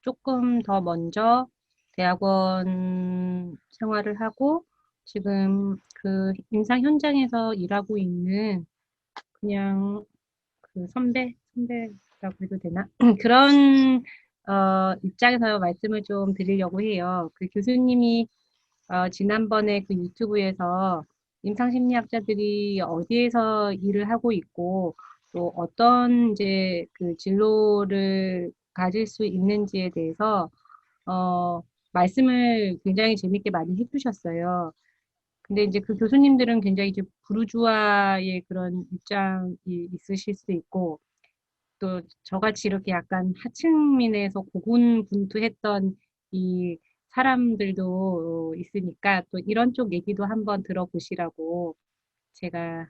조금 더 먼저 대학원 생활을 하고 지금 그 임상 현장에서 일하고 있는 그냥 그 선배라고 해도 되나? 그런 입장에서 말씀을 좀 드리려고 해요. 그 교수님이 지난번에 그 유튜브에서 임상심리학자들이 어디에서 일을 하고 있고 또 어떤 이제 그 진로를 가질 수 있는지에 대해서 어, 말씀을 굉장히 재밌게 많이 해주셨어요. 근데 이제 그 교수님들은 굉장히 이제 부르주아의 그런 입장이 있으실 수 있고 또 저같이 이렇게 약간 하층민에서 고군분투했던 이 사람들도 있으니까 또 이런 쪽 얘기도 한번 들어보시라고 제가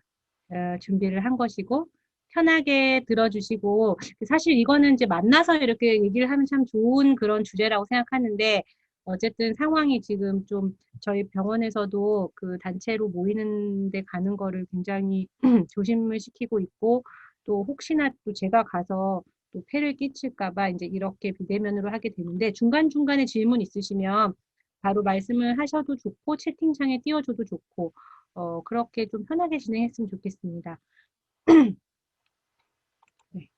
준비를 한 것이고 편하게 들어주시고 사실 이거는 이제 만나서 이렇게 얘기를 하면 참 좋은 그런 주제라고 생각하는데 어쨌든 상황이 지금 좀 저희 병원에서도 그 단체로 모이는데 가는 거를 굉장히 조심을 시키고 있고 또 혹시나 또 제가 가서 또 폐를 끼칠까 봐 이제 이렇게 비대면으로 하게 되는데 중간중간에 질문 있으시면 바로 말씀을 하셔도 좋고 채팅창에 띄워줘도 좋고 그렇게 좀 편하게 진행했으면 좋겠습니다. 네.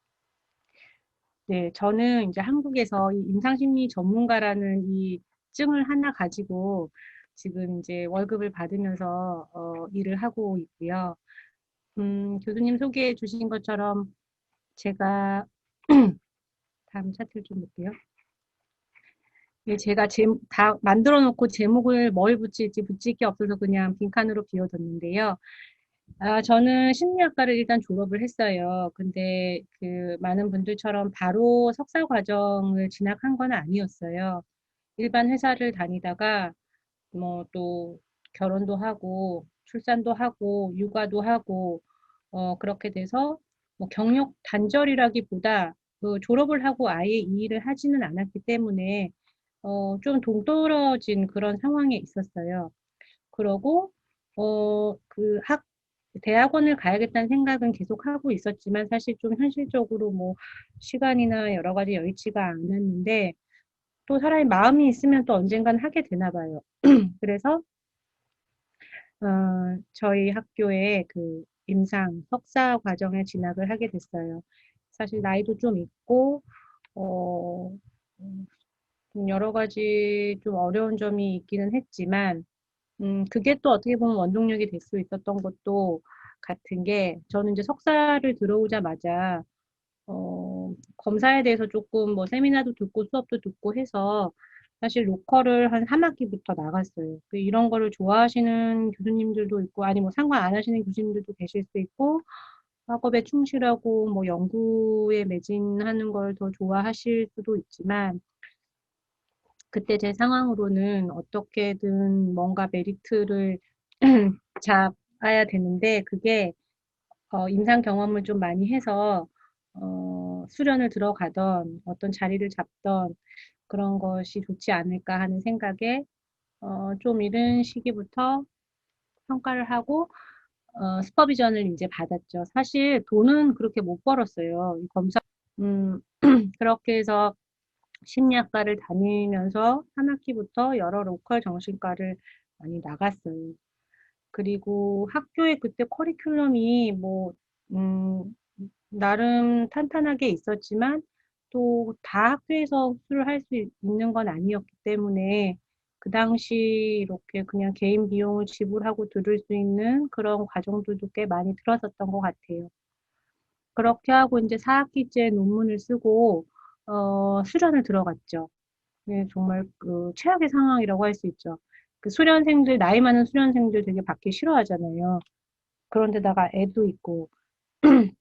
네, 저는 이제 한국에서 이 임상심리 전문가라는 이 증을 하나 가지고 지금 이제 월급을 받으면서 일을 하고 있고요. 교수님 소개해 주신 것처럼 제가 다음 차트를 좀 볼게요. 네, 제가 다 만들어 놓고 제목을 뭘 붙일지 붙일 게 없어서 그냥 빈칸으로 비워뒀는데요. 저는 심리학과를 일단 졸업을 했어요. 근데 그 많은 분들처럼 바로 석사 과정을 진학한 건 아니었어요. 일반 회사를 다니다가 뭐 또 결혼도 하고 출산도 하고 육아도 하고 그렇게 돼서 뭐 경력 단절이라기보다 그 졸업을 하고 아예 이 일을 하지는 않았기 때문에 좀 동떨어진 그런 상황에 있었어요. 그러고 대학원을 가야겠다는 생각은 계속 하고 있었지만 사실 좀 현실적으로 뭐 시간이나 여러 가지 여의치가 않았는데 또 사람이 마음이 있으면 또 언젠간 하게 되나 봐요. 그래서 저희 학교에 그 임상 석사 과정에 진학을 하게 됐어요. 사실 나이도 좀 있고 어, 좀 여러 가지 좀 어려운 점이 있기는 했지만 그게 또 어떻게 보면 원동력이 될 수 있었던 것도 같은 게 저는 이제 석사를 들어오자마자 검사에 대해서 조금 뭐 세미나도 듣고 수업도 듣고 해서 사실 로컬을 한 3학기부터 나갔어요. 이런 거를 좋아하시는 교수님들도 있고, 아니 뭐 상관 안 하시는 교수님들도 계실 수 있고, 학업에 충실하고 뭐 연구에 매진하는 걸 더 좋아하실 수도 있지만, 그때 제 상황으로는 어떻게든 뭔가 메리트를 잡아야 되는데, 그게 임상 경험을 좀 많이 해서 수련을 들어가던 어떤 자리를 잡던 그런 것이 좋지 않을까 하는 생각에 좀 이른 시기부터 평가를 하고 슈퍼비전을 이제 받았죠. 사실 돈은 그렇게 못 벌었어요. 이 검사 음, 그렇게 해서 심리학과를 다니면서 한 학기부터 여러 로컬 정신과를 많이 나갔어요. 그리고 학교에 그때 커리큘럼이 뭐 음, 나름 탄탄하게 있었지만 또 다 학교에서 흡수를 할 수 있는 건 아니었기 때문에 그 당시 이렇게 그냥 개인 비용을 지불하고 들을 수 있는 그런 과정들도 꽤 많이 들었었던 것 같아요. 그렇게 하고 이제 4학기째 논문을 쓰고 수련을 들어갔죠. 네, 정말 그 최악의 상황이라고 할 수 있죠. 그 수련생들, 나이 많은 수련생들 되게 받기 싫어하잖아요. 그런데다가 애도 있고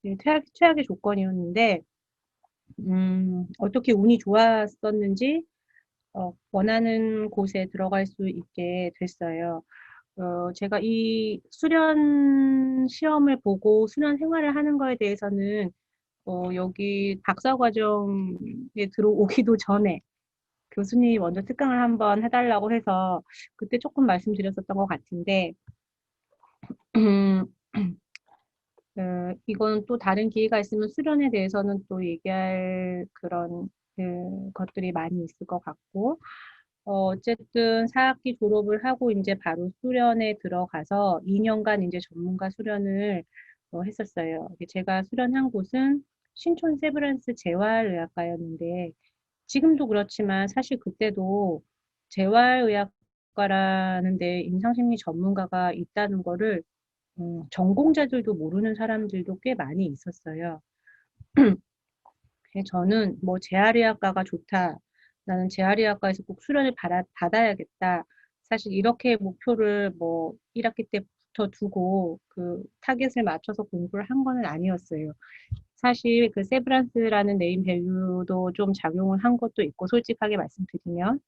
네, 최악의 조건이었는데 어떻게 운이 좋았었는지 원하는 곳에 들어갈 수 있게 됐어요. 제가 이 수련 시험을 보고 수련 생활을 하는 거에 대해서는 여기 박사 과정에 들어오기도 전에 교수님이 먼저 특강을 한번 해달라고 해서 그때 조금 말씀드렸었던 것 같은데 이건 또 다른 기회가 있으면 수련에 대해서는 또 얘기할 그런 것들이 많이 있을 것 같고, 어쨌든 4학기 졸업을 하고 이제 바로 수련에 들어가서 2년간 이제 전문가 수련을 했었어요. 제가 수련한 곳은 신촌 세브란스 재활의학과였는데, 지금도 그렇지만 사실 그때도 재활의학과라는 데 임상심리 전문가가 있다는 거를 전공자들도 모르는 사람들도 꽤 많이 있었어요. 그래서 저는 뭐 재활의학과가 좋다. 나는 재활의학과에서 꼭 수련을 받아야겠다. 사실 이렇게 목표를 뭐 1학기 때부터 두고 그 타겟을 맞춰서 공부를 한 거는 아니었어요. 사실 그 세브란스라는 네임 밸류도 좀 작용을 한 것도 있고, 솔직하게 말씀드리면.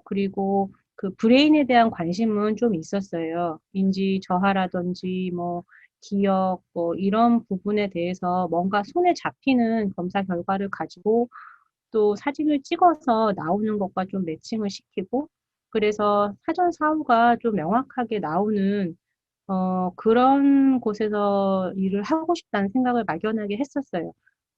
그리고 그 브레인에 대한 관심은 좀 있었어요. 인지 저하라든지 뭐 기억 뭐 이런 부분에 대해서 뭔가 손에 잡히는 검사 결과를 가지고 또 사진을 찍어서 나오는 것과 좀 매칭을 시키고, 그래서 사전 사후가 좀 명확하게 나오는 그런 곳에서 일을 하고 싶다는 생각을 막연하게 했었어요.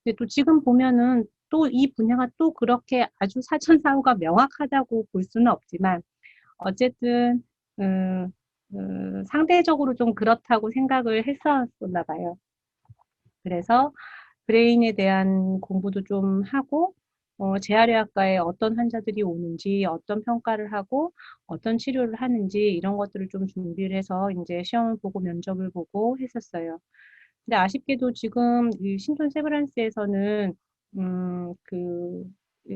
근데 또 지금 보면은 또 이 분야가 또 그렇게 아주 사전 사후가 명확하다고 볼 수는 없지만, 어쨌든 상대적으로 좀 그렇다고 생각을 했었나 봐요. 그래서 브레인에 대한 공부도 좀 하고, 재활의학과에 어떤 환자들이 오는지, 어떤 평가를 하고, 어떤 치료를 하는지, 이런 것들을 좀 준비를 해서 이제 시험을 보고 면접을 보고 했었어요. 근데 아쉽게도 지금 이 신촌 세브란스에서는, 그,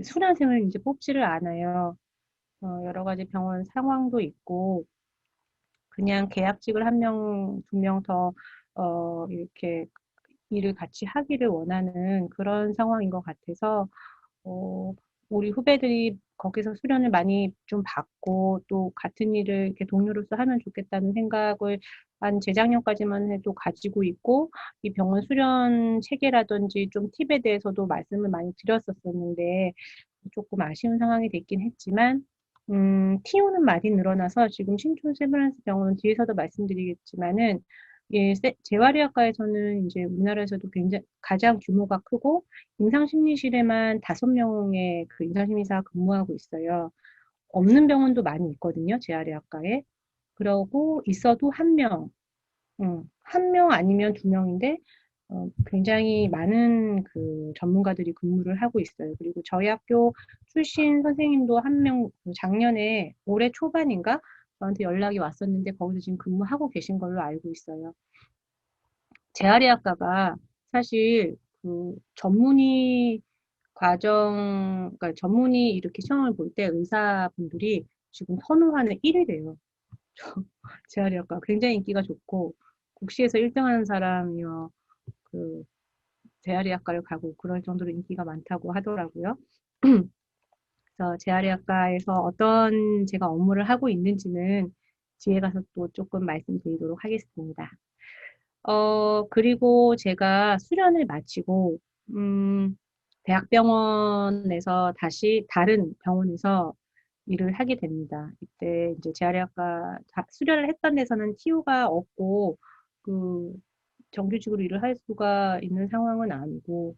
수련생을 이제 뽑지를 않아요. 여러 가지 병원 상황도 있고, 그냥 계약직을 한 명, 두 명 더, 이렇게 일을 같이 하기를 원하는 그런 상황인 것 같아서, 어, 우리 후배들이 거기서 수련을 많이 좀 받고 또 같은 일을 이렇게 동료로서 하면 좋겠다는 생각을 한 재작년까지만 해도 가지고 있고, 이 병원 수련 체계라든지 좀 팁에 대해서도 말씀을 많이 드렸었었는데, 조금 아쉬운 상황이 됐긴 했지만, TO는 많이 늘어나서 지금 신촌 세브란스 병원은 뒤에서도 말씀드리겠지만은, 예, 재활의학과에서는 이제 우리나라에서도 굉장히 가장 규모가 크고 임상심리실에만 5명의 그 임상심리사가 근무하고 있어요. 없는 병원도 많이 있거든요, 재활의학과에. 그러고 있어도 한 명, 한 명 아니면 두 명인데, 굉장히 많은 그 전문가들이 근무를 하고 있어요. 그리고 저희 학교 출신 선생님도 한 명, 작년에 올해 초반인가? 저한테 연락이 왔었는데, 거기서 지금 근무하고 계신 걸로 알고 있어요. 재활의학과가 사실 그 전문의 그러니까 전문의 이렇게 시험을 볼 때 의사분들이 지금 선호하는 1위래요. 재활의학과 굉장히 인기가 좋고, 국시에서 1등 하는 사람이요. 그 재활의학과를 가고 그럴 정도로 인기가 많다고 하더라고요. 그래서 재활의학과에서 어떤 제가 업무를 하고 있는지는 뒤에 가서 또 조금 말씀드리도록 하겠습니다. 그리고 제가 수련을 마치고, 대학병원에서 다시 다른 병원에서 일을 하게 됩니다. 이때 이제 재활의학과 수련을 했던 데서는 TU가 없고, 그, 정규직으로 일을 할 수가 있는 상황은 아니고,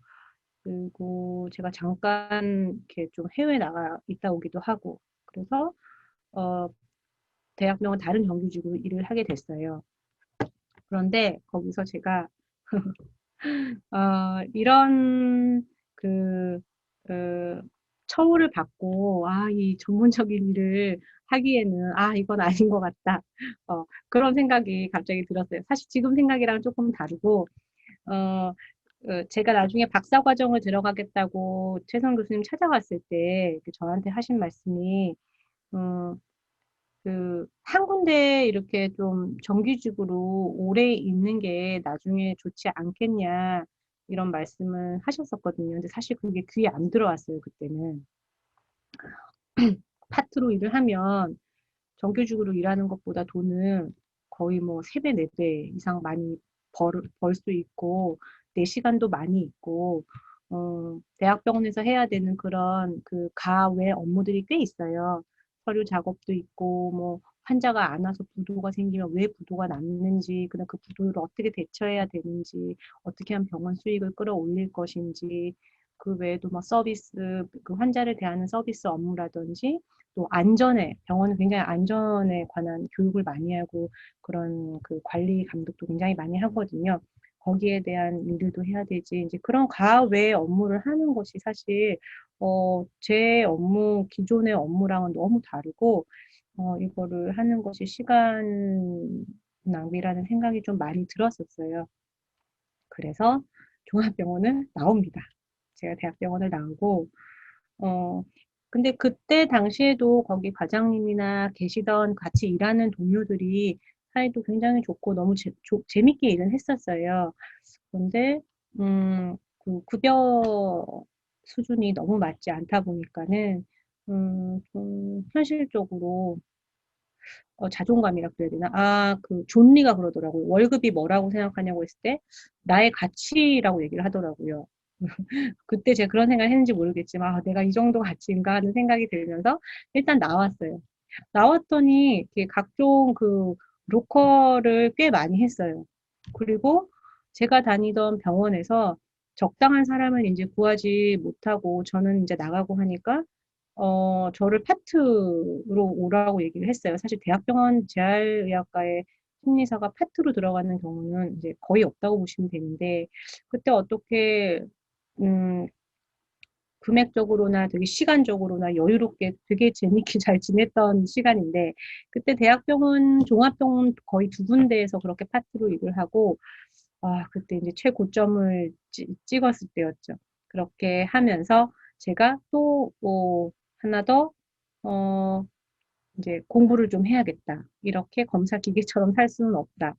그리고 제가 잠깐 이렇게 좀 해외 나가 있다 오기도 하고, 그래서, 어, 대학병원 다른 정규직으로 일을 하게 됐어요. 그런데 거기서 제가 이런 그, 그 처우를 받고, 이 전문적인 일을 하기에는, 이건 아닌 것 같다. 그런 생각이 갑자기 들었어요. 사실 지금 생각이랑 조금 다르고, 어, 제가 나중에 박사 과정을 들어가겠다고 최선 교수님 찾아갔을 때 저한테 하신 말씀이, 어, 한 군데 이렇게 좀 정규직으로 오래 있는 게 나중에 좋지 않겠냐, 이런 말씀을 하셨었거든요. 근데 사실 그게 귀에 안 들어왔어요, 그때는. 파트로 일을 하면 정규직으로 일하는 것보다 돈은 거의 뭐 3배, 4배 이상 많이 벌 수 있고, 내 시간도 많이 있고, 대학병원에서 해야 되는 그런 그 가외 업무들이 꽤 있어요. 서류 작업도 있고, 뭐, 환자가 안 와서 부도가 생기면 왜 부도가 났는지, 그다음 그 부도를 어떻게 대처해야 되는지, 어떻게 하면 병원 수익을 끌어올릴 것인지, 그 외에도 막 서비스, 그 환자를 대하는 서비스 업무라든지 또 안전에, 병원은 굉장히 안전에 관한 교육을 많이 하고 그런 그 관리 감독도 굉장히 많이 하거든요. 거기에 대한 일들도 해야 되지. 이제 그런 가외 업무를 하는 것이 사실, 제 업무, 기존의 업무랑은 너무 다르고, 이거를 하는 것이 시간 낭비라는 생각이 좀 많이 들었었어요. 그래서 종합병원을 나옵니다. 제가 대학병원을 나오고, 어, 근데 그때 당시에도 거기 과장님이나 계시던 같이 일하는 동료들이 사이도 굉장히 좋고 너무 재밌게 일을 했었어요. 그런데, 그 급여 수준이 너무 맞지 않다 보니까는, 좀 현실적으로 자존감이라 그래야 되나? 아, 그 존리가 그러더라고요. 월급이 뭐라고 생각하냐고 했을 때 나의 가치라고 얘기를 하더라고요. 그때 제가 그런 생각을 했는지 모르겠지만 아, 내가 이 정도 가치인가 하는 생각이 들면서 일단 나왔어요. 나왔더니 이렇게 각종 그 로컬을 꽤 많이 했어요. 그리고 제가 다니던 병원에서 적당한 사람을 이제 구하지 못하고 저는 이제 나가고 하니까 저를 파트로 오라고 얘기를 했어요. 사실 대학병원 재활의학과에 심리사가 파트로 들어가는 경우는 이제 거의 없다고 보시면 되는데, 그때 어떻게, 음, 금액적으로나 되게 시간적으로나 여유롭게 되게 재밌게 잘 지냈던 시간인데, 그때 대학병원, 종합병원 거의 두 군데에서 그렇게 파트로 일을 하고, 아, 그때 이제 최고점을 찍었을 때였죠. 그렇게 하면서 제가 또, 하나 더, 어, 이제 공부를 좀 해야겠다. 이렇게 검사 기계처럼 살 수는 없다.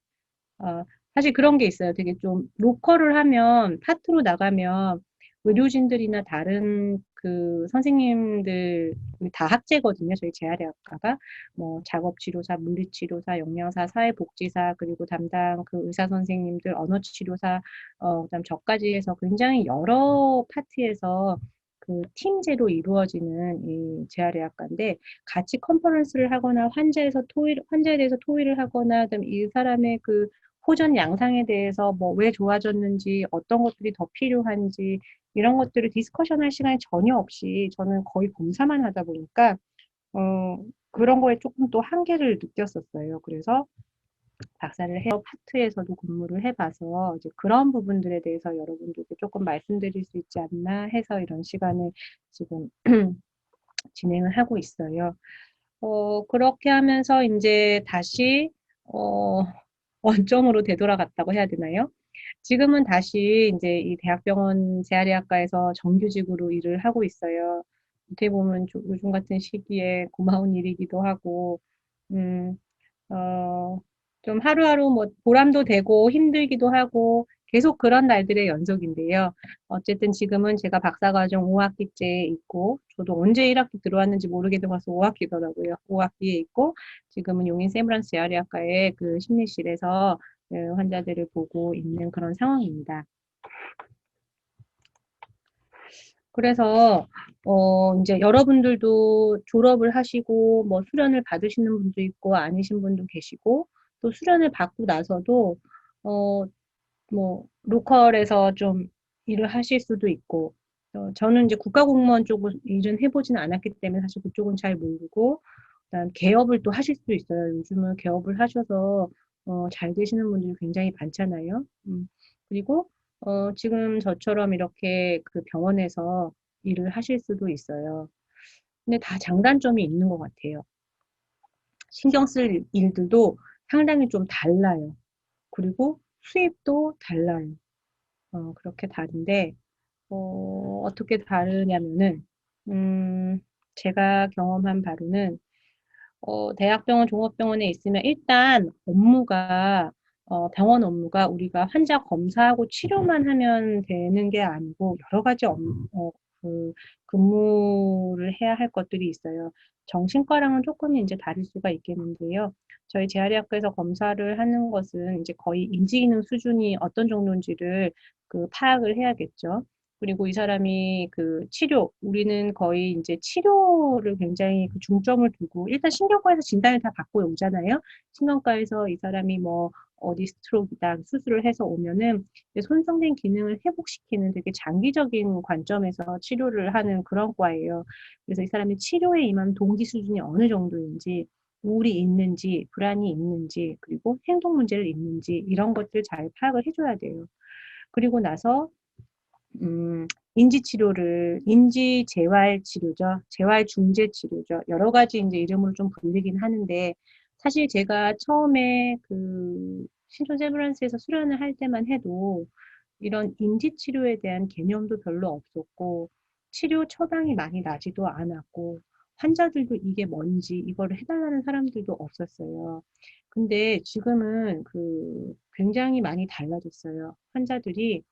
어, 사실 그런 게 있어요. 되게 좀 로컬을 하면 파트로 나가면 의료진들이나 다른 그 선생님들 다 학제거든요. 저희 재활의학과가 뭐 작업치료사, 물리치료사, 영양사, 사회복지사 그리고 담당 그 의사 선생님들, 언어치료사, 그다음 저까지 해서 굉장히 여러 파트에서 그 팀제로 이루어지는 이 재활의학과인데 같이 컨퍼런스를 하거나 환자에 대해서 토의를 하거나 그다음에 이 사람의 그 호전 양상에 대해서 뭐 왜 좋아졌는지, 어떤 것들이 더 필요한지, 이런 것들을 디스커션 할 시간이 전혀 없이 저는 거의 검사만 하다 보니까, 어, 그런 거에 조금 또 한계를 느꼈었어요. 그래서 박사를 해서 파트에서도 근무를 해봐서 이제 그런 부분들에 대해서 여러분들께 조금 말씀드릴 수 있지 않나 해서 이런 시간을 지금 진행을 하고 있어요. 그렇게 하면서 이제 다시, 어, 원점으로 되돌아갔다고 해야 되나요? 지금은 다시 이제 이 대학병원 재활의학과에서 정규직으로 일을 하고 있어요. 어떻게 보면 요즘 같은 시기에 고마운 일이기도 하고, 음, 어, 좀 하루하루 뭐 보람도 되고 힘들기도 하고 계속 그런 날들의 연속인데요. 어쨌든 지금은 제가 박사과정 5학기째에 있고, 저도 언제 1학기 들어왔는지 모르게 벌써 5학기더라고요. 5학기에 있고, 지금은 용인 세브란스 재활의학과의 그 심리실에서 환자들을 보고 있는 그런 상황입니다. 그래서 이제 여러분들도 졸업을 하시고 뭐 수련을 받으시는 분도 있고 아니신 분도 계시고 또 수련을 받고 나서도 어, 뭐 로컬에서 좀 일을 하실 수도 있고 저는 이제 국가공무원 쪽을 일은 해보지는 않았기 때문에 사실 그쪽은 잘 모르고 그다음 개업을 또 하실 수도 있어요. 요즘은 개업을 하셔서 잘 되시는 분들이 굉장히 많잖아요. 그리고 지금 저처럼 이렇게 그 병원에서 일을 하실 수도 있어요. 근데 다 장단점이 있는 것 같아요. 신경 쓸 일들도 상당히 좀 달라요. 그리고 수입도 달라요. 그렇게 다른데, 어떻게 다르냐면은, 제가 경험한 바로는, 대학병원, 종합병원에 있으면 일단 업무가, 병원 업무가 우리가 환자 검사하고 치료만 하면 되는 게 아니고 여러 가지 그 근무를 해야 할 것들이 있어요. 정신과랑은 조금 이제 다를 수가 있겠는데요. 저희 재활의학과에서 검사를 하는 것은 이제 거의 인지기능 수준이 어떤 정도인지를 그 파악을 해야겠죠. 그리고 이 사람이 그 치료, 우리는 거의 이제 치료를 굉장히 그 중점을 두고, 일단 신경과에서 진단을 다 받고 오잖아요. 신경과에서 이 사람이 뭐, 어디 스트로크다 수술을 해서 오면은 손상된 기능을 회복시키는 되게 장기적인 관점에서 치료를 하는 그런 과예요. 그래서 이 사람이 치료에 임한 동기 수준이 어느 정도인지, 우울이 있는지, 불안이 있는지, 그리고 행동 문제를 있는지 이런 것들 잘 파악을 해줘야 돼요. 그리고 나서 인지 재활 치료죠. 재활 중재 치료죠. 여러 가지 이제 이름으로 좀 불리긴 하는데, 사실 제가 처음에 그 신촌 세브란스에서 수련을 할 때만 해도 이런 인지 치료에 대한 개념도 별로 없었고, 치료 처방이 많이 나지도 않았고, 환자들도 이게 뭔지 이거를 해달라는 사람들도 없었어요. 근데 지금은 굉장히 많이 달라졌어요. 환자들이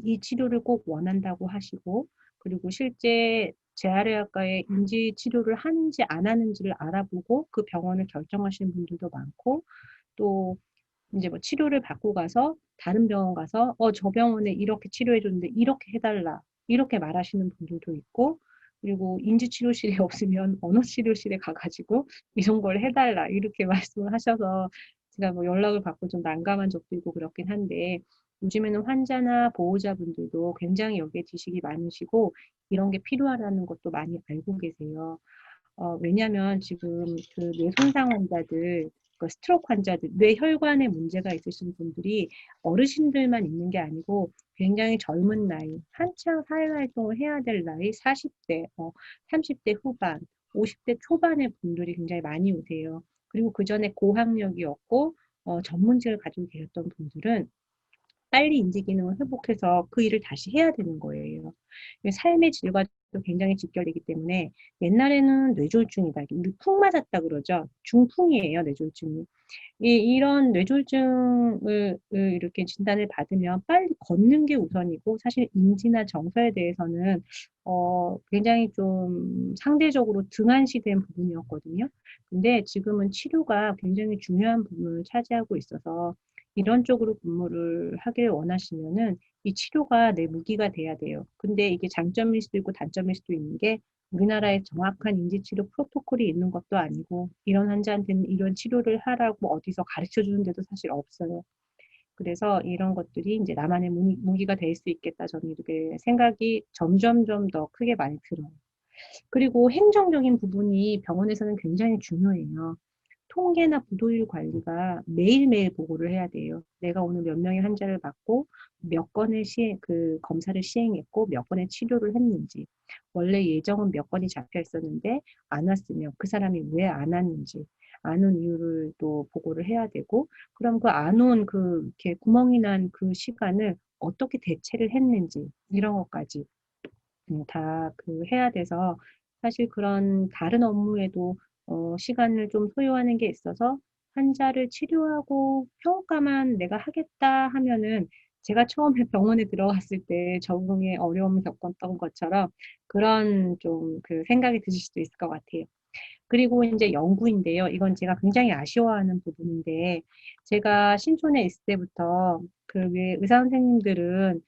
이 치료를 꼭 원한다고 하시고, 그리고 실제 재활의학과에 인지 치료를 하는지 안 하는지를 알아보고 그 병원을 결정하시는 분들도 많고, 또 이제 뭐 치료를 받고 가서 다른 병원 가서 저 병원에 이렇게 치료해 줬는데 이렇게 해달라 이렇게 말하시는 분들도 있고, 그리고 인지 치료실이 없으면 언어 치료실에 가가지고 이런 걸 해달라 이렇게 말씀을 하셔서 제가 뭐 연락을 받고 좀 난감한 적도 있고 그렇긴 한데, 요즘에는 환자나 보호자분들도 굉장히 여기에 지식이 많으시고 이런 게 필요하다는 것도 많이 알고 계세요. 왜냐하면 지금 그 뇌손상 환자들, 그 스트로크 환자들, 뇌혈관에 문제가 있으신 분들이 어르신들만 있는 게 아니고 굉장히 젊은 나이, 한창 사회활동을 해야 될 나이, 40대, 30대 후반, 50대 초반의 분들이 굉장히 많이 오세요. 그리고 그 전에 고학력이었고 전문직을 가지고 계셨던 분들은 빨리 인지 기능을 회복해서 그 일을 다시 해야 되는 거예요. 삶의 질과도 굉장히 직결되기 때문에 옛날에는 뇌졸중이다. 우리 풍 맞았다 그러죠. 중풍이에요, 뇌졸중이. 이런 뇌졸중을 이렇게 진단을 받으면 빨리 걷는 게 우선이고, 사실 인지나 정서에 대해서는 굉장히 좀 상대적으로 등한시된 부분이었거든요. 근데 지금은 치료가 굉장히 중요한 부분을 차지하고 있어서 이런 쪽으로 근무를 하길 원하시면은 이 치료가 내 무기가 돼야 돼요. 근데 이게 장점일 수도 있고 단점일 수도 있는 게, 우리나라에 정확한 인지치료 프로토콜이 있는 것도 아니고, 이런 환자한테는 이런 치료를 하라고 어디서 가르쳐 주는 데도 사실 없어요. 그래서 이런 것들이 이제 나만의 무기가 될 수 있겠다. 저는 이렇게 생각이 점점점 더 크게 많이 들어요. 그리고 행정적인 부분이 병원에서는 굉장히 중요해요. 통계나 부도일 관리가 매일매일 보고를 해야 돼요. 내가 오늘 몇 명의 환자를 받고 몇 건의 검사를 시행했고 몇 건의 치료를 했는지, 원래 예정은 몇 건이 잡혀 있었는데 안 왔으면 그 사람이 왜 안 왔는지, 안 온 이유를 또 보고를 해야 되고, 그럼 그 안 온 이렇게 구멍이 난 그 시간을 어떻게 대체를 했는지, 이런 것까지 다 해야 돼서, 사실 그런 다른 업무에도 시간을 좀 소요하는 게 있어서 환자를 치료하고 평가만 내가 하겠다 하면은, 제가 처음에 병원에 들어갔을 때 적응에 어려움을 겪었던 것처럼 그런 좀 생각이 드실 수도 있을 것 같아요. 그리고 이제 연구인데요. 이건 제가 굉장히 아쉬워하는 부분인데, 제가 신촌에 있을 때부터 왜 의사 선생님들은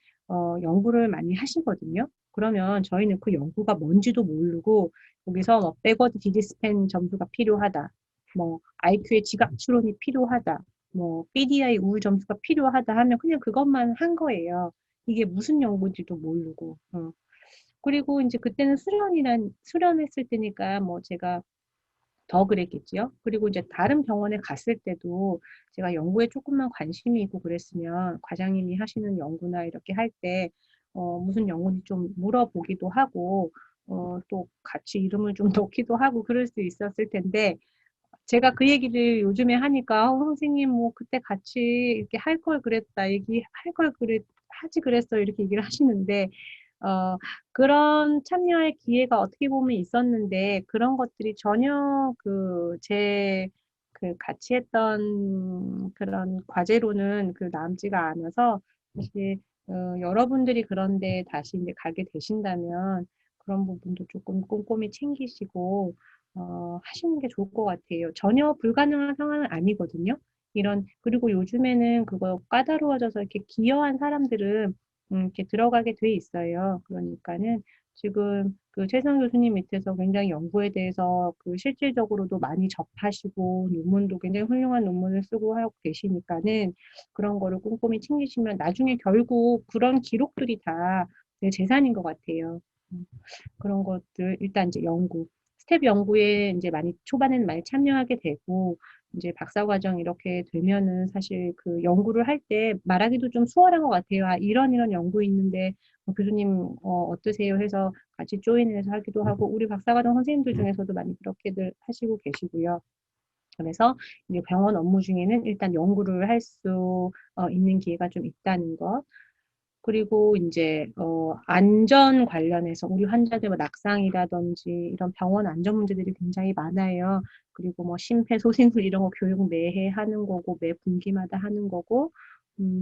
연구를 많이 하시거든요. 그러면 저희는 그 연구가 뭔지도 모르고 거기서 뭐 백워드 디지스팬 점수가 필요하다, 뭐 IQ의 지각 추론이 필요하다, 뭐 BDI 우울 점수가 필요하다 하면 그냥 그것만 한 거예요. 이게 무슨 연구인지도 모르고. 그리고 이제 그때는 수련했을 때니까 뭐 제가 더 그랬겠지요. 그리고 이제 다른 병원에 갔을 때도 제가 연구에 조금만 관심이 있고 그랬으면 과장님이 하시는 연구나 이렇게 할 때 무슨 연구인지 좀 물어보기도 하고 또 같이 이름을 좀 넣기도 하고 그럴 수 있었을 텐데, 제가 그 얘기를 요즘에 하니까 선생님 뭐 그때 같이 이렇게 할 걸 그랬다, 얘기할 걸 하지 그랬어 이렇게 얘기를 하시는데, 어, 그런 참여할 기회가 어떻게 보면 있었는데 그런 것들이 전혀 같이 했던 그런 과제로는 남지가 않아서, 사실 여러분들이 그런데 다시 이제 가게 되신다면 그런 부분도 조금 꼼꼼히 챙기시고 하시는 게 좋을 것 같아요. 전혀 불가능한 상황은 아니거든요. 그리고 요즘에는 그거 까다로워져서 이렇게 기여한 사람들은 이렇게 들어가게 돼 있어요. 그러니까는 지금 그 최상 교수님 밑에서 굉장히 연구에 대해서 그 실질적으로도 많이 접하시고 논문도 굉장히 훌륭한 논문을 쓰고 하고 계시니까는 그런 거를 꼼꼼히 챙기시면 나중에 결국 그런 기록들이 다 내 재산인 것 같아요. 그런 것들 일단 이제 연구, 스텝 연구에 이제 많이 초반에는 많이 참여하게 되고 이제 박사 과정 이렇게 되면은 사실 그 연구를 할 때 말하기도 좀 수월한 것 같아요. 아, 이런 연구 있는데 교수님 어떠세요? 해서 같이 조인해서 하기도 하고 우리 박사 과정 선생님들 중에서도 많이 그렇게들 하시고 계시고요. 그래서 이제 병원 업무 중에는 일단 연구를 할 수 있는 기회가 좀 있다는 것. 그리고 이제 안전 관련해서 우리 환자들 뭐 낙상이라든지 이런 병원 안전 문제들이 굉장히 많아요. 그리고 뭐 심폐소생술 이런 거 교육 매해 하는 거고 매 분기마다 하는 거고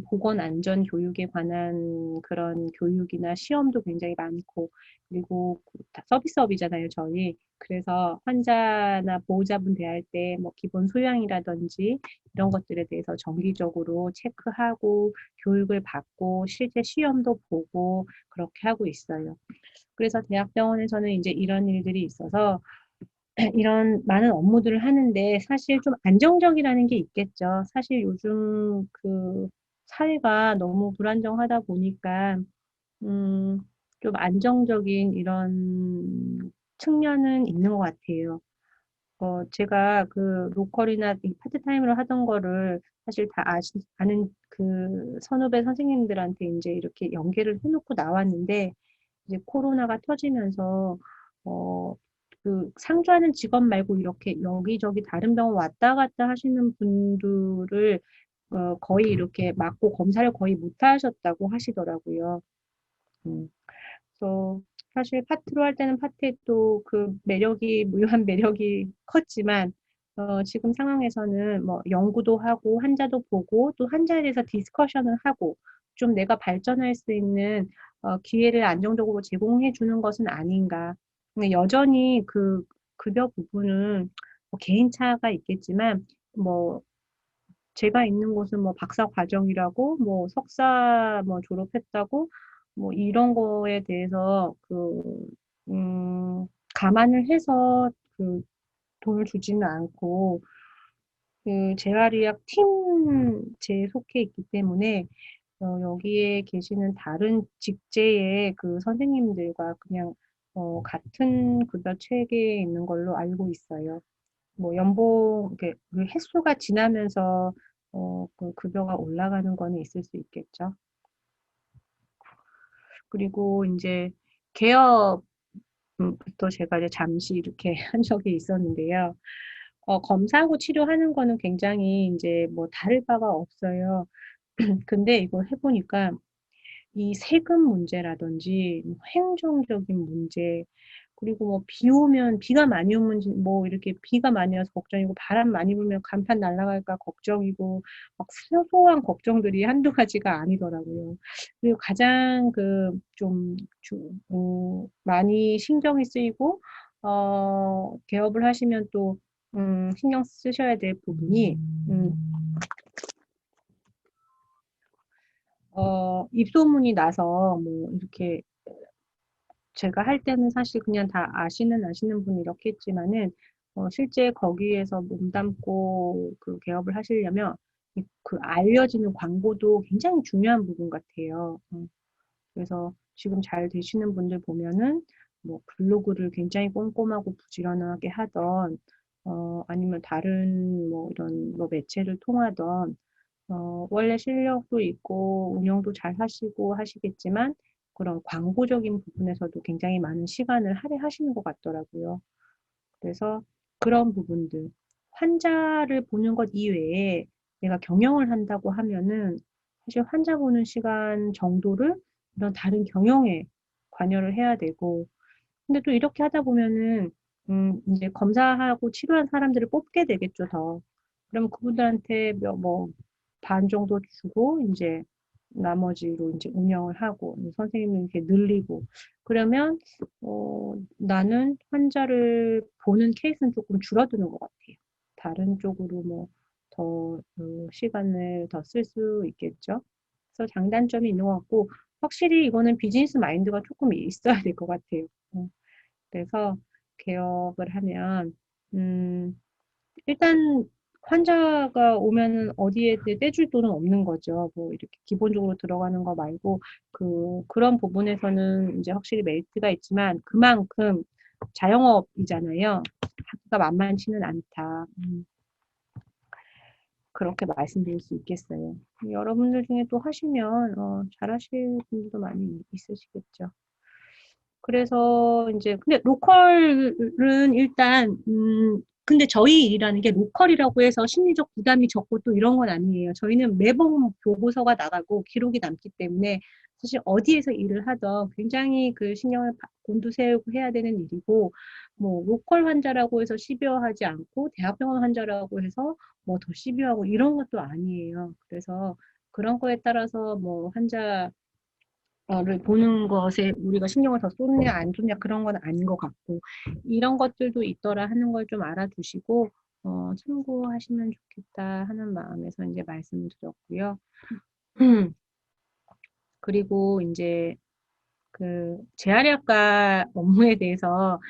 보건 안전 교육에 관한 그런 교육이나 시험도 굉장히 많고 그리고 다 서비스업이잖아요, 저희. 그래서 환자나 보호자분 대할 때 뭐 기본 소양이라든지 이런 것들에 대해서 정기적으로 체크하고 교육을 받고 실제 시험도 보고 그렇게 하고 있어요. 그래서 대학병원에서는 이제 이런 일들이 있어서 이런 많은 업무들을 하는데 사실 좀 안정적이라는 게 있겠죠. 사실 요즘 그 사회가 너무 불안정하다 보니까 음, 좀 안정적인 이런 측면은 있는 것 같아요. 제가 그 로컬이나 이 파트타임으로 하던 거를 사실 다 아는 그 선후배 선생님들한테 이제 이렇게 연계를 해놓고 나왔는데, 이제 코로나가 터지면서, 어, 그 상주하는 직업 말고 이렇게 여기저기 다른 병원 왔다 갔다 하시는 분들을 거의 이렇게 맞고 검사를 거의 못 하셨다고 하시더라고요. 음. 그래서 사실 파트로 할 때는 파트에 또 그 매력이, 무유한 매력이 컸지만, 지금 상황에서는 뭐 연구도 하고, 환자도 보고, 또 환자에 대해서 디스커션을 하고, 좀 내가 발전할 수 있는 기회를 안정적으로 제공해 주는 것은 아닌가. 근데 여전히 그 급여 부분은 뭐 개인차가 있겠지만, 뭐 제가 있는 곳은 뭐 박사 과정이라고, 뭐 석사 뭐 졸업했다고, 뭐 이런 거에 대해서 감안을 해서 그 돈을 주지는 않고, 그 재활의학 팀제에 속해 있기 때문에, 여기에 계시는 다른 직제의 그 선생님들과 그냥, 같은 급여 체계에 있는 걸로 알고 있어요. 뭐 연봉 이렇게 그 횟수가 지나면서 그 급여가 올라가는 거는 있을 수 있겠죠. 그리고 이제 개업부터 제가 이제 잠시 이렇게 한 적이 있었는데요. 검사하고 치료하는 거는 굉장히 이제 뭐 다를 바가 없어요. 근데 이거 해보니까 이 세금 문제라든지 뭐 행정적인 문제 그리고 뭐 비 오면 비가 많이 오면 뭐 이렇게 비가 많이 와서 걱정이고 바람 많이 불면 간판 날아갈까 걱정이고 막 소소한 걱정들이 한두 가지가 아니더라고요. 그리고 가장 많이 신경이 쓰이고 개업을 하시면 또 신경 쓰셔야 될 부분이 입소문이 나서 뭐 이렇게 제가 할 때는 사실 그냥 다 아시는 분 이렇게 했지만은 실제 거기에서 몸담고 그 개업을 하시려면 그 알려지는 광고도 굉장히 중요한 부분 같아요. 그래서 지금 잘 되시는 분들 보면은 뭐 블로그를 굉장히 꼼꼼하고 부지런하게 하던 아니면 다른 뭐 이런 뭐 매체를 통하던 원래 실력도 있고 운영도 잘 하시고 하시겠지만 그런 광고적인 부분에서도 굉장히 많은 시간을 할애하시는 것 같더라고요. 그래서 그런 부분들, 환자를 보는 것 이외에 내가 경영을 한다고 하면은 사실 환자 보는 시간 정도를 이런 다른 경영에 관여를 해야 되고, 근데 또 이렇게 하다 보면은 이제 검사하고 치료한 사람들을 뽑게 되겠죠, 더. 그럼 그분들한테 반 정도 주고 이제 나머지로 이제 운영을 하고 선생님을 이렇게 늘리고 그러면 나는 환자를 보는 케이스는 조금 줄어드는 것 같아요. 다른 쪽으로 뭐 더 시간을 더 쓸 수 있겠죠. 그래서 장단점이 있는 것 같고 확실히 이거는 비즈니스 마인드가 조금 있어야 될 것 같아요. 그래서 개업을 하면, 음, 일단 환자가 오면은 어디에 떼줄 돈은 없는 거죠. 뭐 이렇게 기본적으로 들어가는 거 말고 그런 부분에서는 이제 확실히 메리트가 있지만 그만큼 자영업이잖아요. 하기가 만만치는 않다. 그렇게 말씀드릴 수 있겠어요. 여러분들 중에 또 하시면 잘하실 분들도 많이 있으시겠죠. 그래서 이제 근데 로컬은 일단 근데 저희 일이라는 게 로컬이라고 해서 심리적 부담이 적고 또 이런 건 아니에요. 저희는 매번 보고서가 나가고 기록이 남기 때문에 사실 어디에서 일을 하든 굉장히 그 신경을 곤두세우고 해야 되는 일이고 뭐 로컬 환자라고 해서 시비어하지 않고 대학병원 환자라고 해서 뭐 더 시비하고 이런 것도 아니에요. 그래서 그런 거에 따라서 뭐 환자 를 보는 것에 우리가 신경을 더 쏟냐 안 쏟냐 그런 건 아닌 것 같고 이런 것들도 있더라 하는 걸 좀 알아두시고 참고하시면 좋겠다 하는 마음에서 이제 말씀을 드렸고요. 그리고 이제 그 재활의학과 업무에 대해서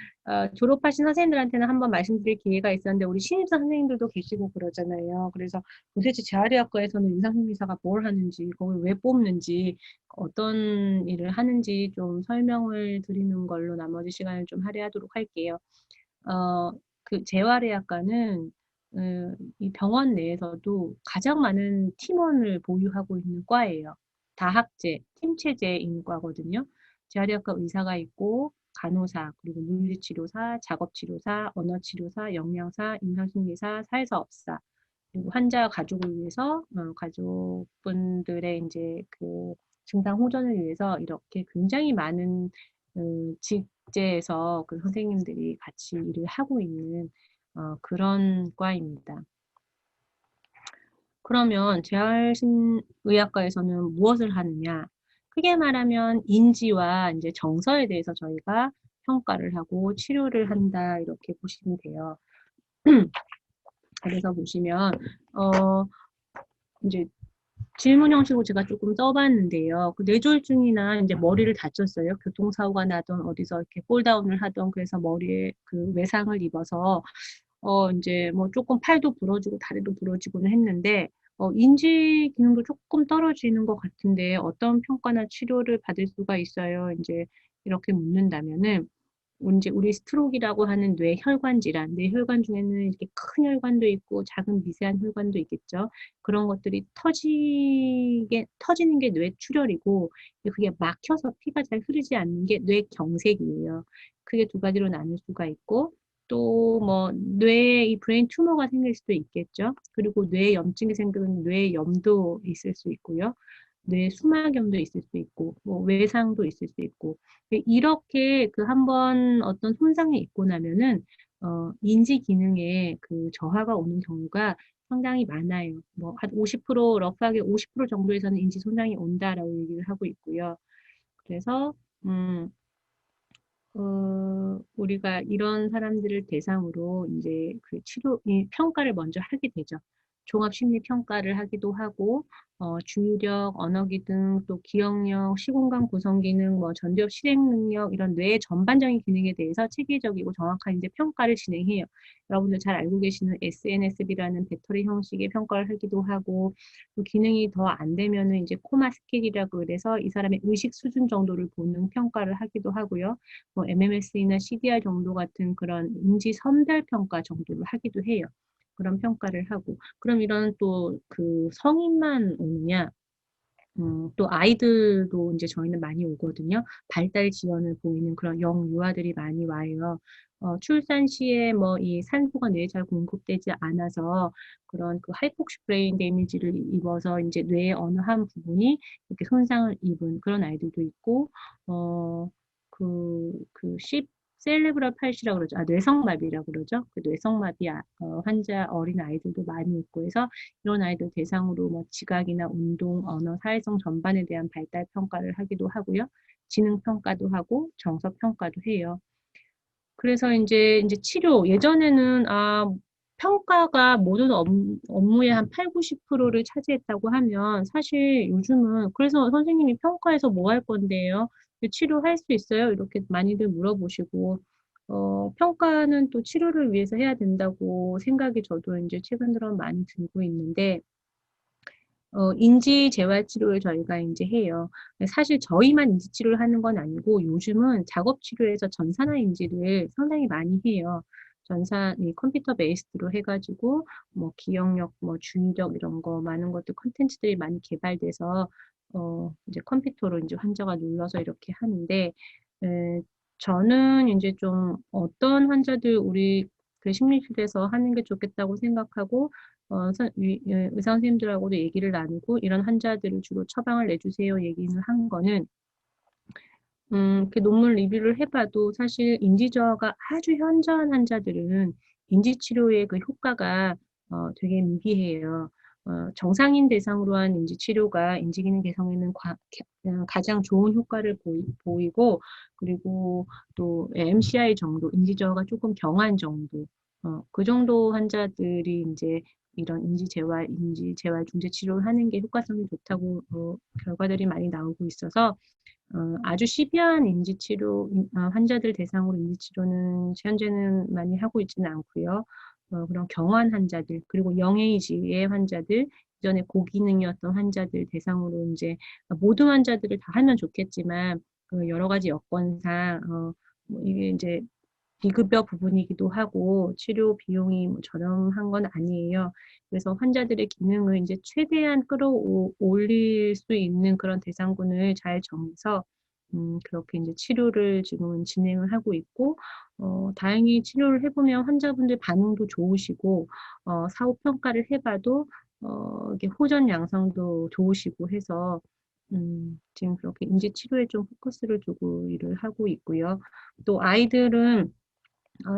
졸업하신 선생님들한테는 한번 말씀드릴 기회가 있었는데 우리 신입사 선생님들도 계시고 그러잖아요. 그래서 도대체 재활의학과에서는 임상심리사가 뭘 하는지, 거기 왜 뽑는지, 어떤 일을 하는지 좀 설명을 드리는 걸로 나머지 시간을 좀 할애하도록 할게요. 그 재활의학과는 이 병원 내에서도 가장 많은 팀원을 보유하고 있는 과예요. 다학제, 팀체제인 과거든요. 재활의학과 의사가 있고 간호사, 그리고 물리치료사, 작업치료사, 언어치료사, 영양사, 임상심리사, 사회사업사, 그리고 환자 가족을 위해서 가족분들의 이제 그 증상 호전을 위해서 이렇게 굉장히 많은 직제에서 그 선생님들이 같이 일을 하고 있는 그런 과입니다. 그러면 재활의학과에서는 무엇을 하느냐? 크게 말하면 인지와 이제 정서에 대해서 저희가 평가를 하고 치료를 한다 이렇게 보시면 돼요. 그래서 보시면 이제 질문 형식으로 제가 조금 써봤는데요. 그 뇌졸중이나 이제 머리를 다쳤어요. 교통사고가 나던 어디서 이렇게 폴다운을 하던 그래서 머리에 그 외상을 입어서 이제 뭐 조금 팔도 부러지고 다리도 부러지고는 했는데 인지 기능도 조금 떨어지는 것 같은데 어떤 평가나 치료를 받을 수가 있어요. 이제 이렇게 묻는다면은 이제 우리 스트로크라고 하는 뇌혈관 질환, 뇌혈관 중에는 이렇게 큰 혈관도 있고 작은 미세한 혈관도 있겠죠. 그런 것들이 터지는 게 뇌출혈이고 그게 막혀서 피가 잘 흐르지 않는 게 뇌경색이에요. 크게 두 가지로 나눌 수가 있고 또 뭐 뇌에 이 브레인 튜머가 생길 수도 있겠죠. 그리고 뇌 염증이 생기면 뇌염도 있을 수 있고요. 뇌 수막염도 있을 수 있고 뭐 외상도 있을 수 있고 이렇게 그 한번 어떤 손상이 있고 나면은 인지 기능에 그 저하가 오는 경우가 상당히 많아요. 뭐 한 50% 러프하게 50% 정도에서는 인지 손상이 온다라고 얘기를 하고 있고요. 그래서 우리가 이런 사람들을 대상으로 이제 그 이 평가를 먼저 하게 되죠. 종합심리평가를 하기도 하고, 주의력, 언어기 등, 또 기억력, 시공간 구성 기능, 뭐 전두엽 실행 능력, 이런 뇌의 전반적인 기능에 대해서 체계적이고 정확한 이제 평가를 진행해요. 여러분들 잘 알고 계시는 SNSB라는 배터리 형식의 평가를 하기도 하고, 또 기능이 더 안 되면은 이제 코마 스케일이라고 그래서 이 사람의 의식 수준 정도를 보는 평가를 하기도 하고요. 뭐 MMS나 CDR 정도 같은 그런 인지 선별 평가 정도를 하기도 해요. 그런 평가를 하고 그럼 이런 또 그 성인만 오느냐? 또 아이들도 이제 저희는 많이 오거든요. 발달 지연을 보이는 그런 영유아들이 많이 와요. 출산 시에 뭐 이 산소가 뇌에 잘 공급되지 않아서 그런 그 하이폭시 브레인 데미지를 입어서 이제 뇌의 어느 한 부분이 이렇게 손상을 입은 그런 아이들도 있고, 셀레브럴 팔시라고 그러죠. 뇌성마비라고 그러죠. 그 뇌성마비 환자 어린 아이들도 많이 있고 해서 이런 아이들 대상으로 뭐 지각이나 운동, 언어, 사회성 전반에 대한 발달 평가를 하기도 하고요. 지능 평가도 하고 정서 평가도 해요. 그래서 이제 치료 예전에는 평가가 모든 업무의 한 8, 90%를 차지했다고 하면 사실 요즘은 그래서 선생님이 평가에서 뭐 할 건데요? 치료할 수 있어요? 이렇게 많이들 물어보시고 평가는 또 치료를 위해서 해야 된다고 생각이 저도 이제 최근 들어 많이 들고 있는데 인지 재활 치료를 저희가 이제 해요. 사실 저희만 인지 치료를 하는 건 아니고 요즘은 작업 치료에서 전산화 인지를 상당히 많이 해요. 이 컴퓨터 베이스로 해가지고 뭐 기억력, 뭐 주의력 이런 거 많은 것들 콘텐츠들이 많이 개발돼서 이제 컴퓨터로 이제 환자가 눌러서 이렇게 하는데 에, 저는 이제 좀 어떤 환자들 우리 그 심리실에서 하는 게 좋겠다고 생각하고 의사 선생님들하고도 얘기를 나누고 이런 환자들을 주로 처방을 내주세요 얘기는 한 거는 이렇게 논문 리뷰를 해봐도 사실 인지저하가 아주 현저한 환자들은 인지치료의 그 효과가 되게 미비해요. 정상인 대상으로 한 인지치료가 인지기능 개선에는 가장 좋은 효과를 보이고 그리고 또 MCI 정도, 인지저하가 조금 경한 정도, 그 정도 환자들이 이제 이런 인지재활 중재 치료를 하는 게 효과성이 좋다고 결과들이 많이 나오고 있어서 아주 시비한 인지치료, 환자들 대상으로 인지치료는 현재는 많이 하고 있지는 않고요. 그런 경환 환자들, 그리고 영에이지의 환자들, 이전에 고기능이었던 환자들 대상으로 이제 모든 환자들을 다 하면 좋겠지만, 그 여러 가지 여건상, 뭐 이게 이제 비급여 부분이기도 하고 치료 비용이 뭐 저렴한 건 아니에요. 그래서 환자들의 기능을 이제 최대한 끌어올릴 수 있는 그런 대상군을 잘 정해서 그렇게 이제 치료를 지금은 진행을 하고 있고 다행히 치료를 해보면 환자분들 반응도 좋으시고 사후 평가를 해봐도 이게 호전 양상도 좋으시고 해서 지금 그렇게 인지 치료에 좀 포커스를 두고 일을 하고 있고요. 또 아이들은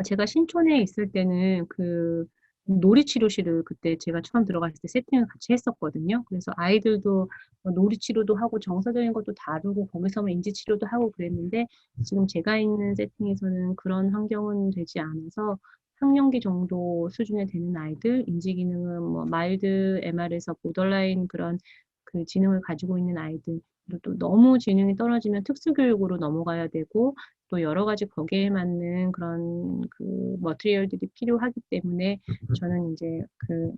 제가 신촌에 있을 때는 그 놀이치료실을 그때 제가 처음 들어갔을 때 세팅을 같이 했었거든요. 그래서 아이들도 놀이치료도 하고 정서적인 것도 다루고 거기서만 인지치료도 하고 그랬는데 지금 제가 있는 세팅에서는 그런 환경은 되지 않아서 학령기 정도 수준에 되는 아이들, 인지기능은 뭐 마일드 MR에서 보더라인 그런 그 지능을 가지고 있는 아이들, 그리고 또 너무 지능이 떨어지면 특수교육으로 넘어가야 되고 또 여러 가지 거기에 맞는 그런 그 머티리얼들이 필요하기 때문에 저는 이제 그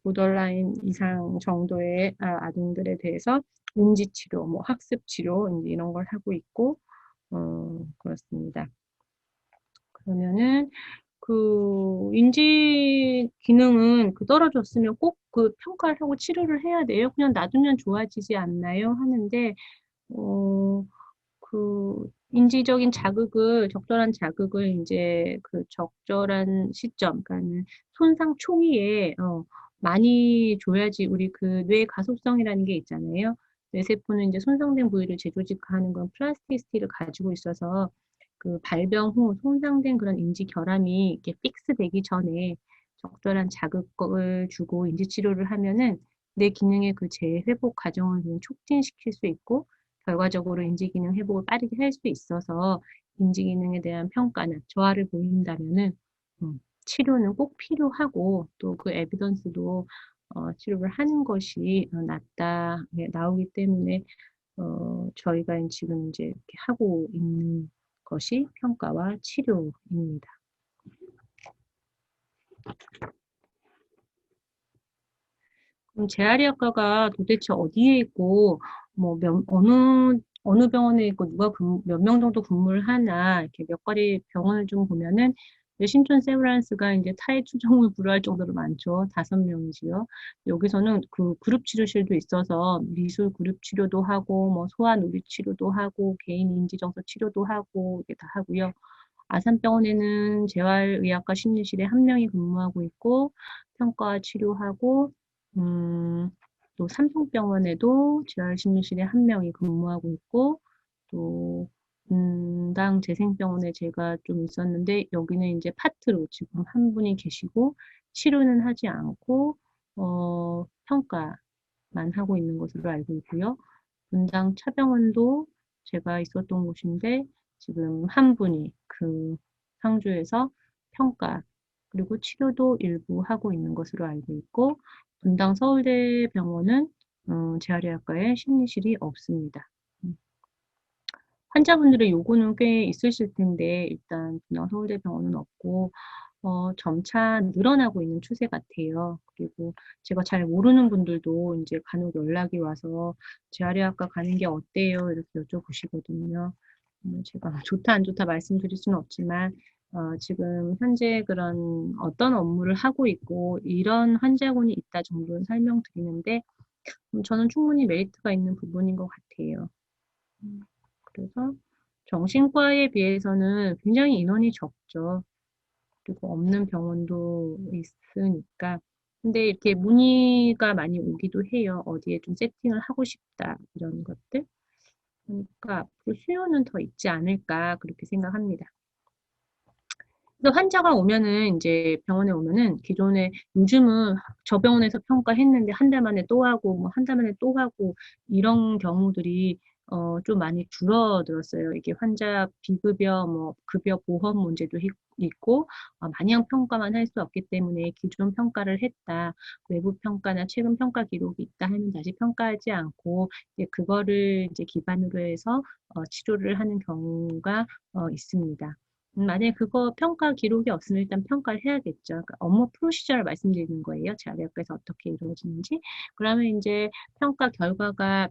보더라인 이상 정도의 아동들에 대해서 인지치료, 뭐 학습치료 이제 이런 걸 하고 있고 그렇습니다. 그러면은 그 인지 기능은 그 떨어졌으면 꼭 그 평가를 하고 치료를 해야 돼요. 그냥 놔두면 좋아지지 않나요? 하는데 어, 그 인지적인 자극을 적절한 자극을 이제 그 적절한 시점, 그러니까는 손상 초기에 많이 줘야지 우리 그 뇌 가소성이라는 게 있잖아요. 뇌세포는 이제 손상된 부위를 재조직하는 건 플라스티시티를 가지고 있어서 그 발병 후 손상된 그런 인지 결함이 이렇게 픽스되기 전에 적절한 자극을 주고 인지 치료를 하면은 뇌 기능의 그 재회복 과정을 좀 촉진시킬 수 있고 결과적으로 인지기능 회복을 빠르게 할 수 있어서 인지기능에 대한 평가나 저하를 보인다면은 치료는 꼭 필요하고 또 그 에비던스도 치료를 하는 것이 낫다 나오기 때문에 저희가 지금 이제 이렇게 하고 있는 것이 평가와 치료입니다. 그럼 재활의학과가 도대체 어디에 있고, 뭐, 어느 병원에 있고, 몇 명 정도 근무를 하나, 이렇게 몇 가지 병원을 좀 보면은, 신촌 세브란스가 이제 타의 추정을 불허할 정도로 많죠. 5명이지요. 여기서는 그 그룹 치료실도 있어서 미술 그룹 치료도 하고, 뭐, 소아 놀이 치료도 하고, 개인 인지정서 치료도 하고, 이게 다 하고요. 아산병원에는 재활의학과 심리실에 1명이 근무하고 있고, 평가 치료하고, 음, 또 삼성병원에도 재활심리실에 1명이 근무하고 있고, 또, 분당 재생병원에 제가 좀 있었는데, 여기는 이제 파트로 지금 한 분이 계시고, 치료는 하지 않고, 평가만 하고 있는 것으로 알고 있고요. 분당 차병원도 제가 있었던 곳인데, 지금 한 분이 그 상주에서 평가 그리고 치료도 일부 하고 있는 것으로 알고 있고, 분당 서울대병원은 재활의학과에 심리실이 없습니다. 환자분들의 요구는 꽤 있으실 텐데 일단 분당 서울대병원은 없고 점차 늘어나고 있는 추세 같아요. 그리고 제가 잘 모르는 분들도 이제 간혹 연락이 와서 재활의학과 가는 게 어때요? 이렇게 여쭤보시거든요. 제가 좋다 안 좋다 말씀드릴 수는 없지만 지금 현재 그런 어떤 업무를 하고 있고 이런 환자군이 있다 정도는 설명드리는데 저는 충분히 메리트가 있는 부분인 것 같아요. 그래서 정신과에 비해서는 굉장히 인원이 적죠. 그리고 없는 병원도 있으니까. 근데 이렇게 문의가 많이 오기도 해요. 어디에 좀 세팅을 하고 싶다, 이런 것들. 그러니까 앞으로 수요는 더 있지 않을까, 그렇게 생각합니다. 그래서 환자가 오면은 이제 병원에 오면은 기존에 요즘은 저 병원에서 평가했는데 한 달 만에 또 하고 뭐 한 달 만에 또 하고 이런 경우들이 좀 많이 줄어들었어요. 이게 환자 비급여 뭐 급여 보험 문제도 있고 마냥 평가만 할 수 없기 때문에 기존 평가를 했다. 외부 평가나 최근 평가 기록이 있다 하면 다시 평가하지 않고 이제 그거를 이제 기반으로 해서 치료를 하는 경우가 있습니다. 만약에 그거 평가 기록이 없으면 일단 평가를 해야겠죠. 그러니까 업무 프로시저를 말씀드리는 거예요. 재활의학과에서 어떻게 이루어지는지. 그러면 이제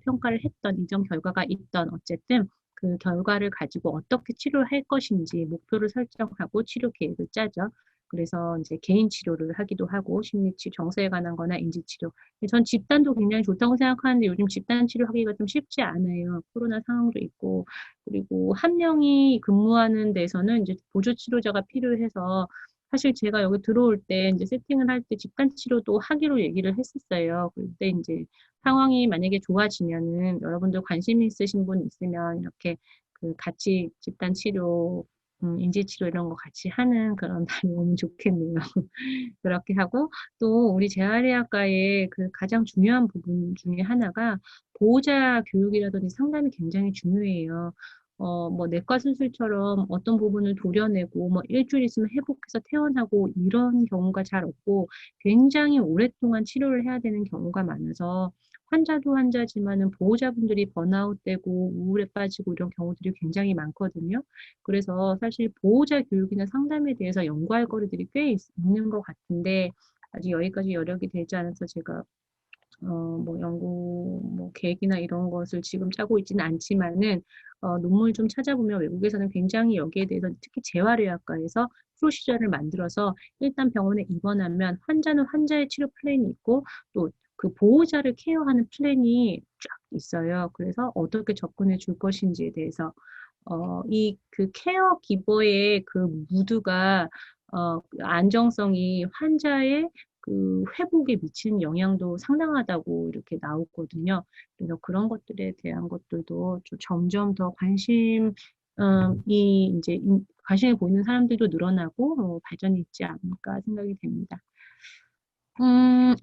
평가를 했던, 이전 결과가 있던, 어쨌든 그 결과를 가지고 어떻게 치료를 할 것인지 목표를 설정하고 치료 계획을 짜죠. 그래서 이제 개인 치료를 하기도 하고, 심리치료, 정서에 관한 거나 인지치료. 전 집단도 굉장히 좋다고 생각하는데 요즘 집단 치료하기가 좀 쉽지 않아요. 코로나 상황도 있고. 그리고 한 명이 근무하는 데서는 이제 보조 치료자가 필요해서 사실 제가 여기 들어올 때 이제 세팅을 할 때 집단 치료도 하기로 얘기를 했었어요. 그때 이제 상황이 만약에 좋아지면은 여러분들 관심 있으신 분 있으면 이렇게 그 같이 집단 치료, 인지 치료 이런 거 같이 하는 그런 날이 오면 좋겠네요. 그렇게 하고 또 우리 재활의학과의 그 가장 중요한 부분 중에 하나가 보호자 교육이라든지 상담이 굉장히 중요해요. 뭐 내과 수술처럼 어떤 부분을 도려내고 뭐 일주일 있으면 회복해서 퇴원하고 이런 경우가 잘 없고 굉장히 오랫동안 치료를 해야 되는 경우가 많아서 환자도 환자지만은 보호자분들이 번아웃되고 우울에 빠지고 이런 경우들이 굉장히 많거든요. 그래서 사실 보호자 교육이나 상담에 대해서 연구할 거리들이 꽤 있는 것 같은데 아직 여기까지 여력이 되지 않아서 제가 뭐 연구 뭐 계획이나 이런 것을 지금 짜고 있지는 않지만은 논문을 좀 찾아보면 외국에서는 굉장히 여기에 대해서 특히 재활의학과에서 프로시저를 만들어서 일단 병원에 입원하면 환자는 환자의 치료 플랜이 있고 또 그 보호자를 케어하는 플랜이 쫙 있어요. 그래서 어떻게 접근해 줄 것인지에 대해서 이 그 케어 기버의 그 무드가 그 안정성이 환자의 그 회복에 미치는 영향도 상당하다고 이렇게 나오거든요. 그래서 그런 것들에 대한 것들도 좀 점점 더 이 이제 관심을 보이는 사람들도 늘어나고 발전이 있지 않을까 생각이 됩니다. 음,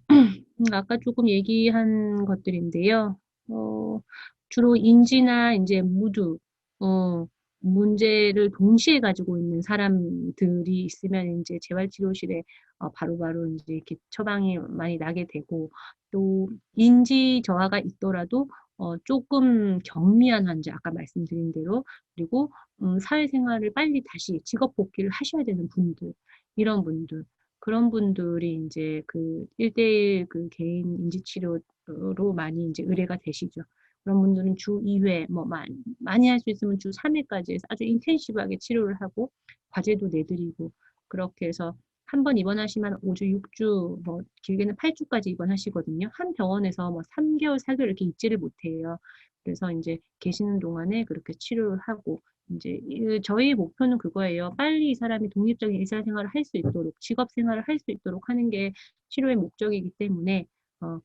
아까 조금 얘기한 것들인데요. 어, 주로 인지나 이제 무드, 어, 문제를 동시에 가지고 있는 사람들이 있으면 이제 재활치료실에 바로바로 이제 이렇게 처방이 많이 나게 되고 또 인지 저하가 있더라도 조금 경미한 환자, 아까 말씀드린 대로 그리고 사회생활을 빨리 다시 직업 복귀를 하셔야 되는 분들, 이런 분들. 그런 분들이 이제 그 1대1 그 개인 인지치료로 많이 이제 의뢰가 되시죠. 그런 분들은 주 2회, 뭐 많이 할 수 있으면 주 3회까지 해서 아주 인텐시브하게 치료를 하고 과제도 내드리고 그렇게 해서 한 번 입원하시면 5주, 6주, 뭐 길게는 8주까지 입원하시거든요. 한 병원에서 뭐 3개월, 4개월 이렇게 있지를 못해요. 그래서 이제 계시는 동안에 그렇게 치료를 하고 이제 저희 목표는 그거예요. 빨리 이 사람이 독립적인 의사생활을 할 수 있도록, 직업 생활을 할 수 있도록 하는 게 치료의 목적이기 때문에 어,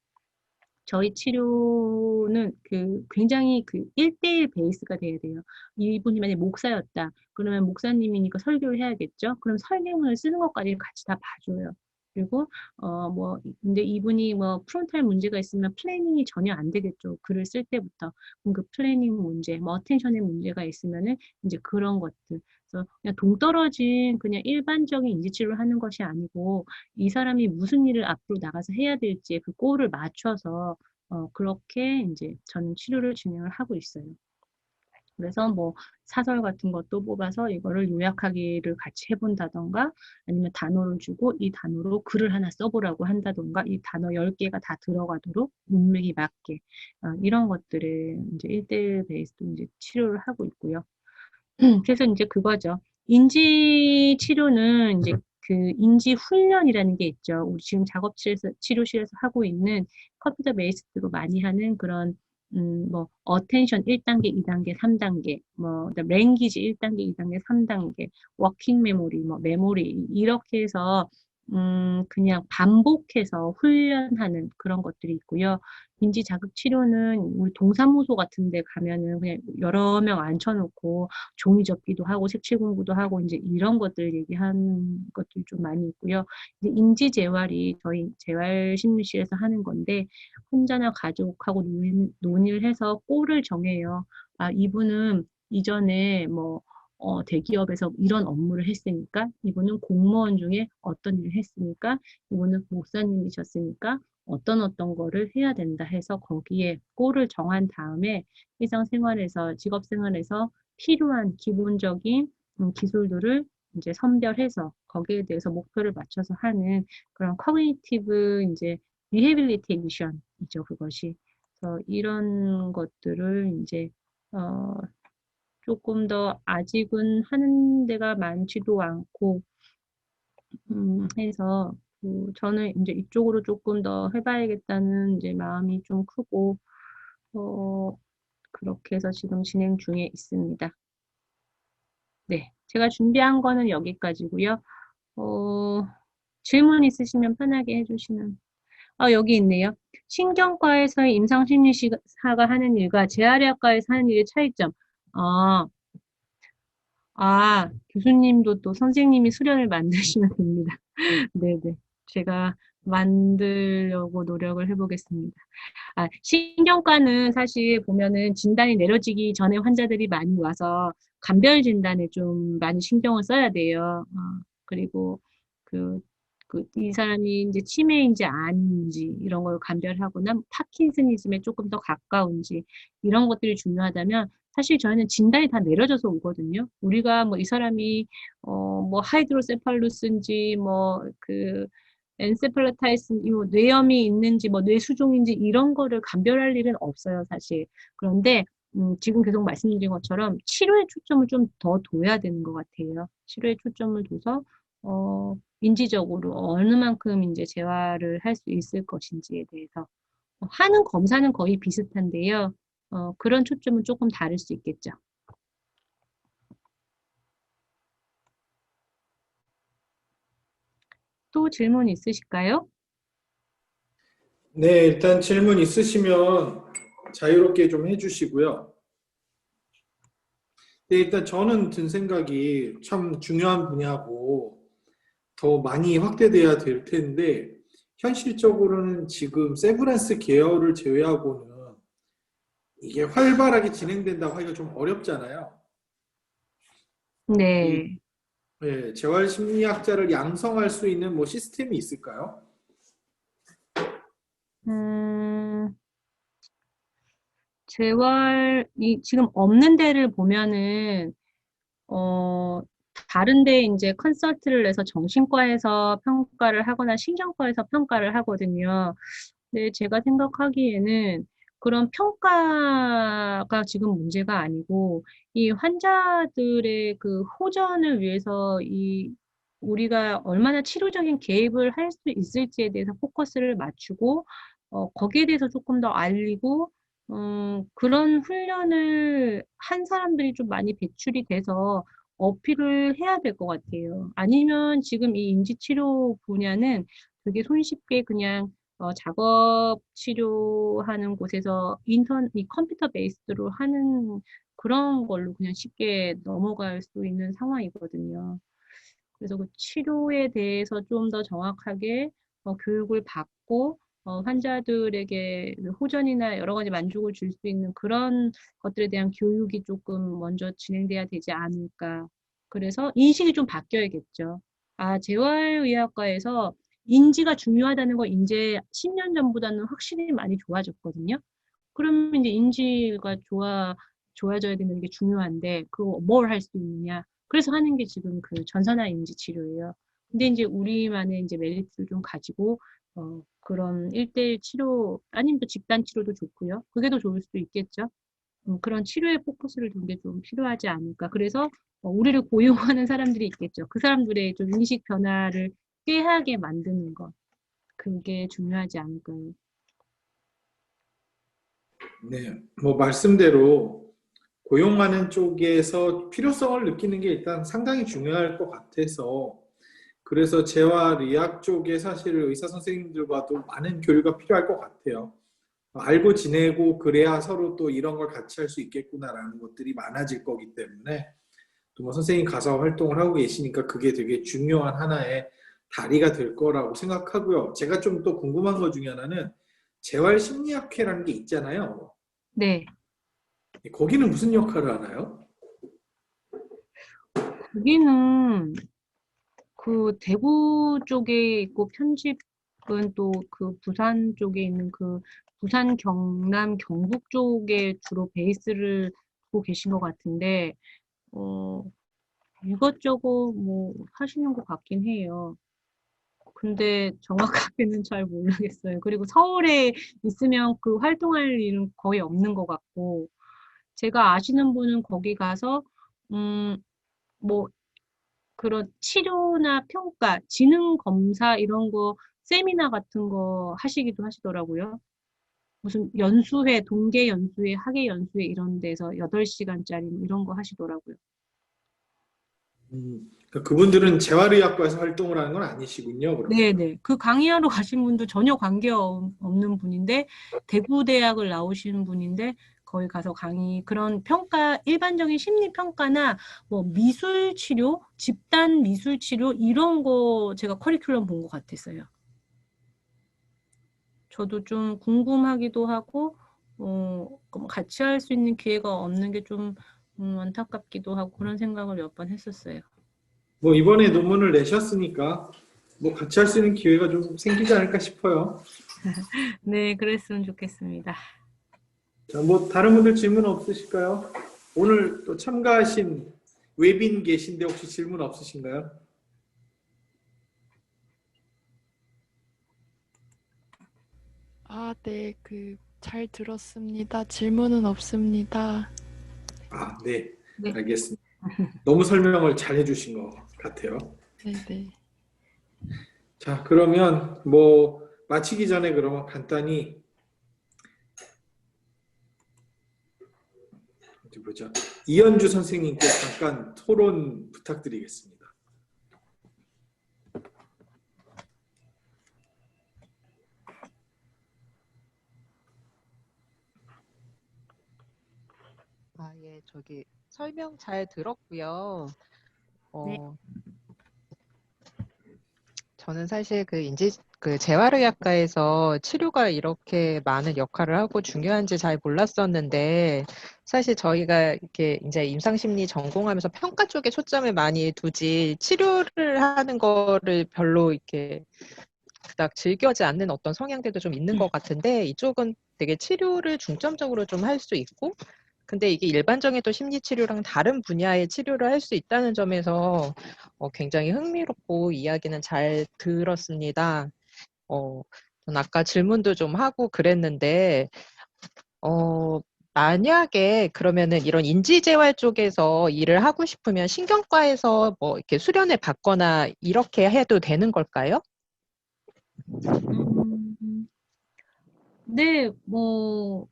저희 치료는 그 굉장히 그 1대1 베이스가 돼야 돼요. 이분이 만약에 목사였다. 그러면 목사님이니까 설교를 해야겠죠. 그럼 설교문을 쓰는 것까지 같이 다 봐줘요. 그리고 뭐 근데 이분이 뭐 프론탈 문제가 있으면 플래닝이 전혀 안 되겠죠. 글을 쓸 때부터. 그럼 그 플래닝 문제, 뭐 어텐션의 문제가 있으면은 이제 그런 것들. 그래서 그냥 동떨어진 그냥 일반적인 인지치료를 하는 것이 아니고 이 사람이 무슨 일을 앞으로 나가서 해야 될지 그 골을 맞춰서 그렇게 이제 저는 치료를 진행을 하고 있어요. 그래서 뭐 사설 같은 것도 뽑아서 이거를 요약하기를 같이 해본다던가 아니면 단어를 주고 이 단어로 글을 하나 써보라고 한다던가 이 단어 10개가 다 들어가도록 문맥이 맞게 이런 것들을 이제 1대1 베이스로 이제 치료를 하고 있고요. 그래서 이제 그거죠. 인지 치료는 이제 그 인지 훈련이라는 게 있죠. 우리 지금 작업실에서 치료실에서 하고 있는 컴퓨터 베이스로 많이 하는 그런 뭐 어텐션 1단계, 2단계, 3단계, 뭐 그다음 랭귀지 1단계, 2단계, 3단계, 워킹 메모리, 뭐 메모리 이렇게 해서 그냥 반복해서 훈련하는 그런 것들이 있고요. 인지 자극 치료는 우리 동사무소 같은 데 가면은 그냥 여러 명 앉혀놓고 종이 접기도 하고 색칠 공부도 하고 이제 이런 것들 얘기하는 것들이 좀 많이 있고요. 이제 인지 재활이 저희 재활 심리실에서 하는 건데 혼자나 가족하고 논의를 해서 골을 정해요. 아, 이분은 이전에 뭐 대기업에서 이런 업무를 했으니까 이분은 공무원 중에 어떤 일을 했으니까 이분은 목사님이셨으니까 어떤 거를 해야 된다 해서 거기에 골을 정한 다음에 일상생활에서 직업생활에서 필요한 기본적인 기술들을 이제 선별해서 거기에 대해서 목표를 맞춰서 하는 그런 커뮤니티브 이제 리해빌리테이션이죠, 그것이. 그래서 이런 것들을 이제 어, 조금 더 아직은 하는 데가 많지도 않고 해서 저는 이제 이쪽으로 조금 더 해봐야겠다는 이제 마음이 좀 크고 어, 그렇게 해서 지금 진행 중에 있습니다. 네, 제가 준비한 거는 여기까지고요. 어, 질문 있으시면 편하게 해주시면. 여기 있네요. 신경과에서의 임상심리사가 하는 일과 재활의학과에서 하는 일의 차이점. 아, 교수님도 또 선생님이 수련을 만드시면 됩니다. 네네. 제가 만들려고 노력을 해보겠습니다. 신경과는 사실 보면은 진단이 내려지기 전에 환자들이 많이 와서 감별 진단에 좀 많이 신경을 써야 돼요. 그리고 그, 이 사람이 이제 치매인지 아닌지 이런 걸 감별하거나 파킨슨이즘에 조금 더 가까운지 이런 것들이 중요하다면 사실 저희는 진단이 다 내려져서 오거든요. 우리가 뭐 이 사람이 뭐 하이드로세팔루스인지 뭐그 엔세팔라타이스, 뭐 뇌염이 있는지, 뭐 뇌수종인지 이런 거를 감별할 일은 없어요, 사실. 그런데 지금 계속 말씀드린 것처럼 치료에 초점을 좀 더 둬야 되는 것 같아요. 치료에 초점을 둬서 인지적으로 어느 만큼 이제 재활을 할 수 있을 것인지에 대해서 하는 검사는 거의 비슷한데요. 그런 초점은 조금 다를 수 있겠죠. 또 질문 있으실까요? 네, 일단 질문 있으시면 자유롭게 좀 해주시고요. 네, 일단 저는 든 생각이 참 중요한 분야고 더 많이 확대돼야 될 텐데 현실적으로는 지금 세브란스 계열을 제외하고는 이게 활발하게 진행된다고 하기가 좀 어렵잖아요. 이 네. 재활심리학자를 양성할 수 있는 뭐 시스템이 있을까요? 음, 재활이 지금 없는 데를 보면은 어, 다른데 이제 컨설트를 내서 정신과에서 평가를 하거나 신경과에서 평가를 하거든요. 근데 제가 생각하기에는 그런 평가가 지금 문제가 아니고 이 환자들의 그 호전을 위해서 이 우리가 얼마나 치료적인 개입을 할 수 있을지에 대해서 포커스를 맞추고 거기에 대해서 조금 더 알리고 그런 훈련을 한 사람들이 좀 많이 배출이 돼서 어필을 해야 될 것 같아요. 아니면 지금 이 인지치료 분야는 되게 손쉽게 그냥 작업 치료하는 곳에서 이 컴퓨터 베이스로 하는 그런 걸로 그냥 쉽게 넘어갈 수 있는 상황이거든요. 그래서 그 치료에 대해서 좀 더 정확하게 교육을 받고 환자들에게 그 호전이나 여러 가지 만족을 줄 수 있는 그런 것들에 대한 교육이 조금 먼저 진행돼야 되지 않을까. 그래서 인식이 좀 바뀌어야겠죠. 아, 재활의학과에서 인지가 중요하다는 거 이제 10년 전보다는 확실히 많이 좋아졌거든요. 그러면 이제 인지가 좋아져야 되는 게 중요한데, 그거 뭘 할 수 있느냐. 그래서 하는 게 지금 그 전산화 인지 치료예요. 근데 이제 우리만의 이제 메리트를 좀 가지고, 그런 1대1 치료, 아니면 또 집단 치료도 좋고요. 그게 더 좋을 수도 있겠죠. 그런 치료에 포커스를 둔 게 좀 필요하지 않을까. 그래서 우리를 고용하는 사람들이 있겠죠. 그 사람들의 좀 인식 변화를 꾀하게 만드는 것. 그게 중요하지 않을까요? 네, 뭐 말씀대로 고용하는 쪽에서 필요성을 느끼는 게 일단 상당히 중요할 것 같아서 그래서 재활의학 쪽에 사실 의사 선생님들과도 많은 교류가 필요할 것 같아요. 알고 지내고 그래야 서로 또 이런 걸 같이 할 수 있겠구나라는 것들이 많아질 거기 때문에 또 뭐 선생님 가서 활동을 하고 계시니까 그게 되게 중요한 하나의 다리가 될 거라고 생각하고요. 제가 좀 또 궁금한 것 중에 하나는 재활심리학회라는 게 있잖아요. 네. 거기는 무슨 역할을 하나요? 거기는 그 대구 쪽에 있고 편집은 또 그 부산 쪽에 있는 그 부산, 경남, 경북 쪽에 주로 베이스를 두고 계신 것 같은데, 어, 이것저것 뭐 하시는 것 같긴 해요. 근데 정확하게는 잘 모르겠어요. 그리고 서울에 있으면 그 활동할 일은 거의 없는 것 같고, 제가 아시는 분은 거기 가서, 뭐, 그런 치료나 평가, 지능 검사 이런 거, 세미나 같은 거 하시기도 하시더라고요. 무슨 연수회, 동계 연수회, 학예 연수회 이런 데서 8시간짜리 이런 거 하시더라고요. 그러니까 그분들은 재활의학과에서 활동을 하는 건 아니시군요, 그러면. 네네. 그 강의하러 가신 분도 전혀 관계없는 분인데, 대구대학을 나오신 분인데, 거기 가서 강의, 그런 평가, 일반적인 심리평가나 뭐 미술치료, 집단 미술치료, 이런 거 제가 커리큘럼 본 것 같았어요. 저도 좀 궁금하기도 하고, 그럼 같이 할 수 있는 기회가 없는 게 좀 안타깝기도 하고, 그런 생각을 몇 번 했었어요. 뭐 이번에 논문을 내셨으니까 뭐 같이 할 수 있는 기회가 좀 생기지 않을까 싶어요. 네, 그랬으면 좋겠습니다. 자, 뭐 다른 분들 질문 없으실까요? 오늘 또 참가하신 외빈 계신데 혹시 질문 없으신가요? 아, 네, 잘 들었습니다. 질문은 없습니다. 아, 네. 네. 알겠습니다. 너무 설명을 잘 해주신 것 같아요. 네네. 자, 그러면 뭐 마치기 전에 그러면 간단히 어디 보자. 이현주 선생님께 잠깐 토론 부탁드리겠습니다. 아, 예, 설명 잘 들었고요. 네. 어, 저는 사실 재활의학과에서 치료가 이렇게 많은 역할을 하고 중요한지 잘 몰랐었는데, 사실 저희가 이렇게 이제 임상심리 전공하면서 평가 쪽에 초점을 많이 두지, 치료를 하는 거를 별로 이렇게 그닥 즐겨하지 않는 어떤 성향들도 좀 있는 것 같은데, 이쪽은 되게 치료를 중점적으로 좀 할 수 있고, 근데 이게 일반적인 또 심리치료랑 다른 분야의 치료를 할 수 있다는 점에서 굉장히 흥미롭고 이야기는 잘 들었습니다. 전 아까 질문도 좀 하고 그랬는데, 어, 만약에 그러면은 이런 인지재활 쪽에서 일을 하고 싶으면 신경과에서 뭐 이렇게 수련을 받거나 이렇게 해도 되는 걸까요? 음, 네, 뭐,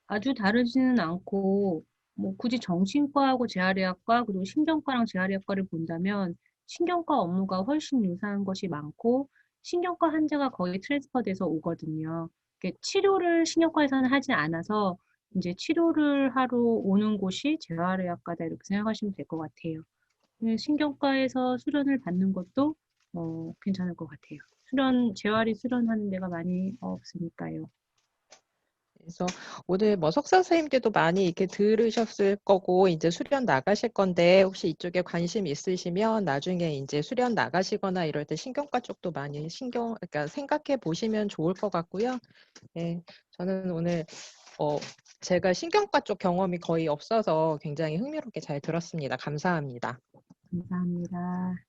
아주 다르지는 않고, 뭐, 굳이 정신과하고 재활의학과, 그리고 신경과랑 재활의학과를 본다면, 신경과 업무가 훨씬 유사한 것이 많고, 신경과 환자가 거의 트랜스퍼돼서 오거든요. 치료를 신경과에서는 하지 않아서, 이제 치료를 하러 오는 곳이 재활의학과다, 이렇게 생각하시면 될 것 같아요. 신경과에서 수련을 받는 것도, 괜찮을 것 같아요. 재활이 수련하는 데가 많이 없으니까요. 그래서 오늘 뭐 석사 선생님께도 많이 이렇게 들으셨을 거고 이제 수련 나가실 건데 혹시 이쪽에 관심 있으시면 나중에 이제 수련 나가시거나 이럴 때 신경과 쪽도 많이 그러니까 생각해 보시면 좋을 것 같고요. 네, 저는 오늘 제가 신경과 쪽 경험이 거의 없어서 굉장히 흥미롭게 잘 들었습니다. 감사합니다. 감사합니다.